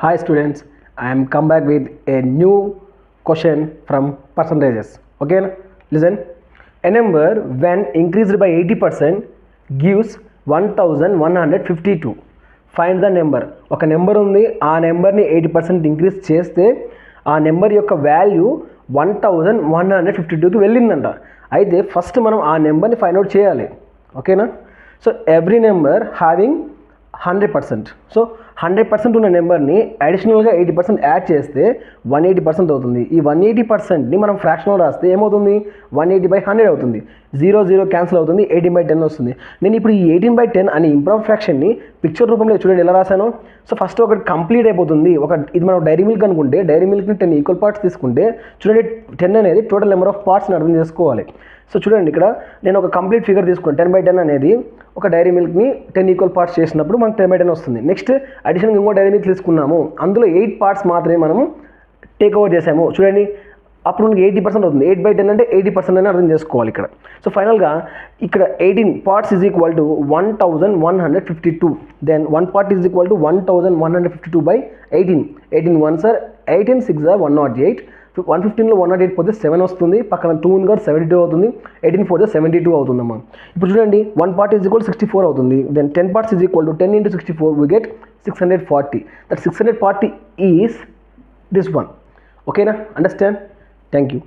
Hi students, I am come back with a new question from percentages. Okay, listen. A number when increased by 80% gives 1152. Find the number. ఒక number ఉంది, ఆ నెంబర్ని 80% increase చేస్తే ఆ number యొక్క value 1152కి వెళ్ళిందంట. అయితే first మనం ఆ నెంబర్ని ఫైండ్ అవుట్ చేయాలి. ఓకేనా? So every number having 100%. So 100% ఉన్న నెంబర్ని అడిషనల్గా 80% యాడ్ చేస్తే 180% అవుతుంది. ఈ 180%ని మనం ఫ్రాక్షన్లో రాస్తే ఏమవుతుంది? 180/100 అవుతుంది. 0 క్యాన్సిల్ అవుతుంది, 18/10 వస్తుంది. నేను ఇప్పుడు ఈ 18/10 అనే ఇంప్రాపర్ ఫ్రాక్షన్ని పిక్చర్ రూపంలో చూడండి ఎలా రాశాను. సో ఫస్ట్ ఒకటి కంప్లీట్ అయిపోతుంది. ఇది మనం డైరీ మిల్క్ అనుకుంటే డైరీ మిల్క్ని 10 ఈక్వల్ పార్ట్స్ తీసుకుంటే చూడండి 10 అనేది టోటల్ నెంబర్ ఆఫ్ పార్ట్స్ని అర్థం చేసుకోవాలి. సో చూడండి ఇక్కడ నేను ఒక కంప్లీట్ ఫిగర్ తీసుకున్నాను. 10/10 అనేది ఒక డైరీ మిల్క్ని 10 ఈక్వల్ పార్ట్స్ చేసినప్పుడు మనకు 10/10 వస్తుంది. నెక్స్ట్ అడిషనల్గా ఇంకో డైరీ మిల్క్ తీసుకున్నాము, అందులో 8 పార్ట్స్ మాత్రమే మనము టేక్ ఓవర్ చేసాము. చూడండి అప్పుడు మనకి 80% అవుతుంది. 8/10 అంటే 80% అని అర్థం చేసుకోవాలి ఇక్కడ. సో ఫైనల్గా ఇక్కడ 18 parts is equal to 1152. Then 1 part is equal to 1152/18. 18 1s are 18 6s are 108. 115లో 108 పోతే 7 వస్తుంది. పక్కన 2 ఉంది కాబట్టి 72 అవుతుంది. 18 4 72 అవుతుందమ్మా. ఇప్పుడు చూడండి 1 పార్ట్ ఈజ్ ఈక్వల్ 64 అవుతుంది. Then 10 parts is equal to 10 into 64 we get 640. That 640 is this one. Okay na? Understand? Thank you.